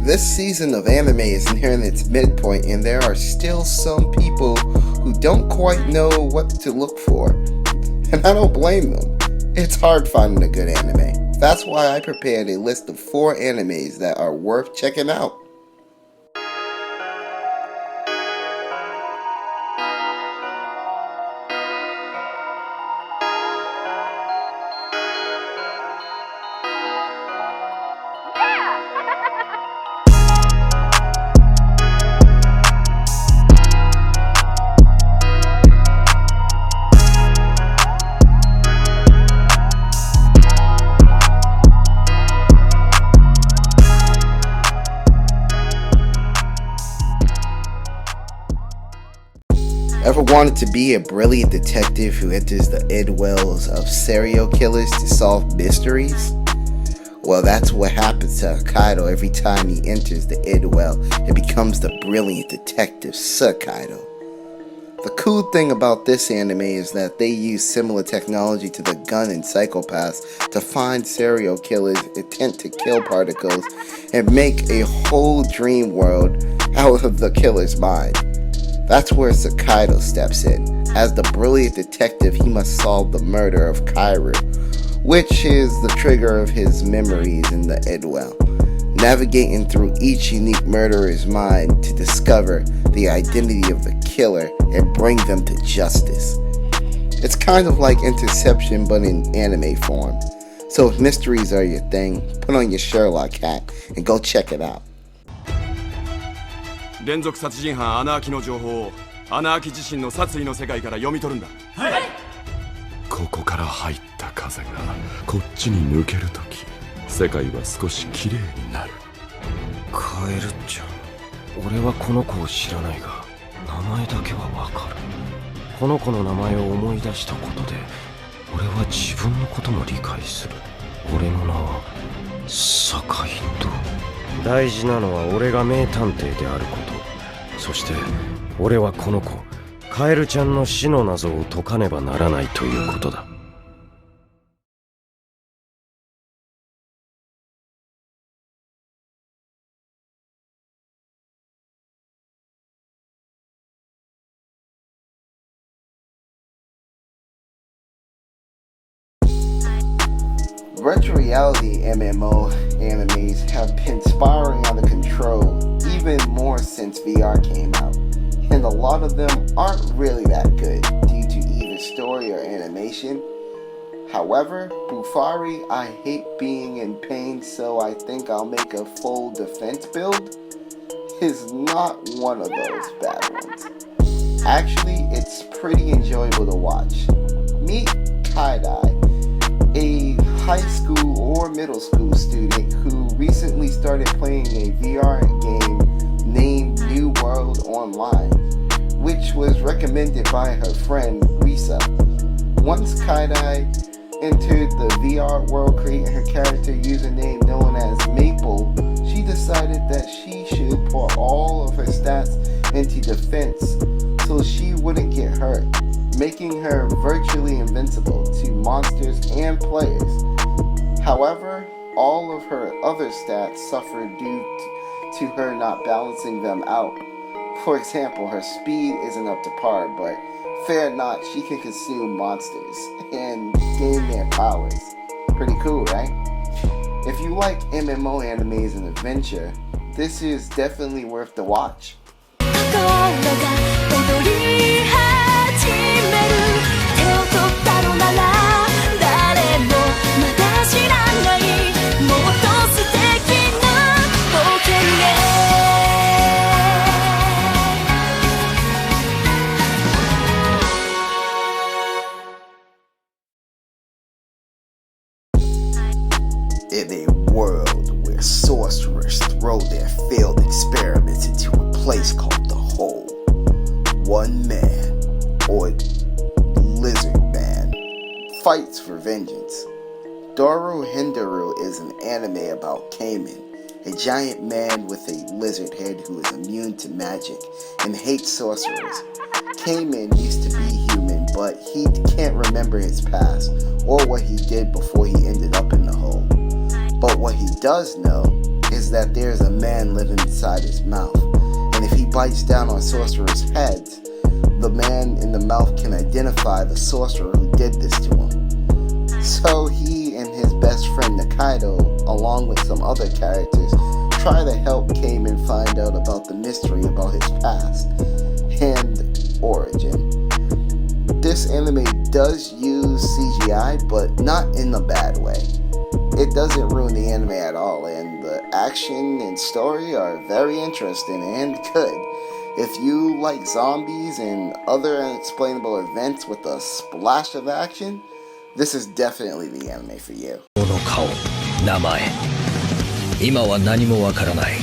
This season of anime is nearing its midpoint, and there are still some people who don't quite know what to look for. And I don't blame them. It's hard finding a good anime. That's why I prepared a list of 4 animes that are worth checking out. Ever wanted to be a brilliant detective who enters the id wells of serial killers to solve mysteries? Well, that's what happens to Hokkaido every time he enters the id well and becomes the brilliant detective Hokkaido. The cool thing about this anime is that they use similar technology to the Gun and Psychopaths to find serial killers' intent to kill particles and make a whole dream world out of the killer's mind. That's where Hokkaido steps in. As the brilliant detective, he must solve the murder of Kaoru, which is the trigger of his memories in the Idwell, navigating through each unique murderer's mind to discover the identity of the killer and bring them to justice. It's kind of like Interception, but in anime form. So if mysteries are your thing, put on your Sherlock hat and go check it out. 連続殺人犯アナーキの情報をアナーキ自身の殺意の世界から読み取るんだ。はい。ここから入った風がこっちに抜けるとき、世界は少しきれいになる。カエルちゃん、俺はこの子を知らないが、名前だけはわかる。この子の名前を思い出したことで、俺は自分のことも理解する。俺の名はサカインド。大事なのは俺が名探偵であること。そして俺はこの子カエルちゃんの死の謎を解かねばならないということだ。Virtual reality MMO animes have been spiraling out of control even more since VR came out, and a lot of them aren't really that good due to either story or animation. However, Bufari, I hate being in pain, so I think I'll make a full defense build, is not one of those bad ones. Actually, it's pretty enjoyable to watch. Meet Kaidai, a high school or middle school student who recently started playing a VR game named New World Online, which was recommended by her friend Risa. Once Kaidai entered the VR world creating her character username known as Maple, she decided that she should pour all of her stats into defense so she wouldn't get hurt, making her virtually invincible to monsters and players. However, all of her other stats suffered due to her not balancing them out. For example, her speed isn't up to par, but fear not, she can consume monsters and gain their powers. Pretty cool, right? If you like MMO animes and adventure, this is definitely worth the watch. 'In a world where sorcerers throw their failed experiments into a place called the Hole, one man, or Lizard Man, fights for vengeance. Doru Hendaru is an anime about Kamen, a giant man with a lizard head who is immune to magic and hates sorcerers. Kamen used to be human, but he can't remember his past or what he did before he ended up in the hole. But what he does know is is that there's a man living inside his mouth, and if he bites down on sorcerers' heads, the man in the mouth can identify the sorcerer who did this to him. So he and his best friend Nikaido, along with some other characters, try to help Kamen find out about the mystery about his past and origin. This anime does use CGI, but not in a bad way. It doesn't ruin the anime at all, and the action and story are very interesting and good. If you like zombies and other unexplainable events with a splash of action, this is definitely the anime for you. この顔、名前、今は何もわからない。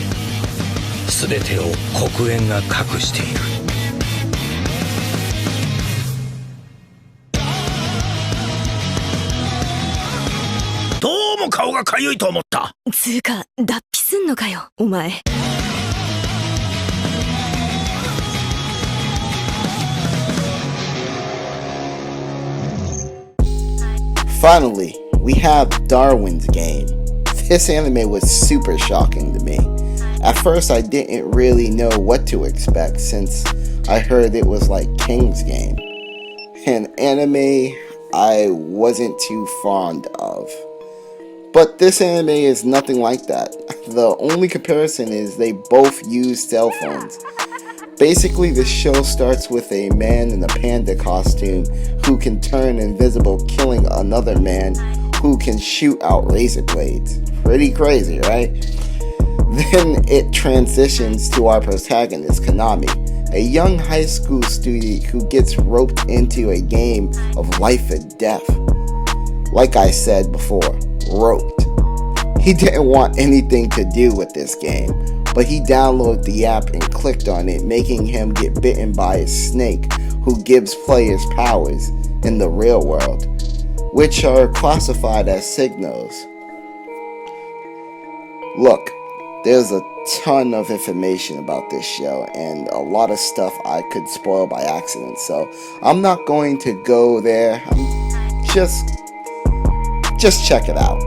すべてを黒煙が隠している。どうも顔がかゆいと思った。つうか、脱皮すんのかよ、お前。Finally, we have Darwin's Game. This anime was super shocking to me. At first, I didn't really know what to expect since I heard it was like King's Game, an anime I wasn't too fond of. But this anime is nothing like that. The only comparison is they both use cell phones. Basically, the show starts with a man in a panda costume who can turn invisible, killing another man who can shoot out razor blades. Pretty crazy, right? Then it transitions to our protagonist, Konami, a young high school student who gets roped into a game of life and death. Like I said before, roped. He didn't want anything to do with this game, but he downloaded the app and clicked on it, making him get bitten by a snake who gives players powers in the real world, which are classified as signals. Look, there's a ton of information about this show and a lot of stuff I could spoil by accident, so I'm not going to go there. Just check it out.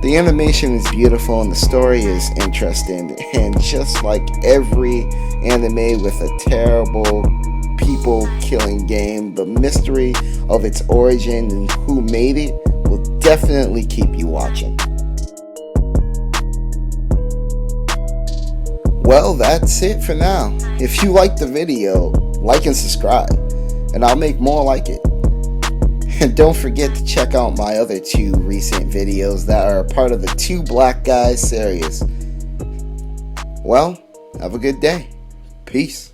The animation is beautiful and the story is interesting, and just like every anime with a terrible people killing game, the mystery of its origin and who made it will definitely keep you watching. Well, that's it for now. If you liked the video, like and subscribe, and I'll make more like it. And don't forget to check out my other 2 recent videos that are part of the 2 Black Guys series. Well, have a good day. Peace.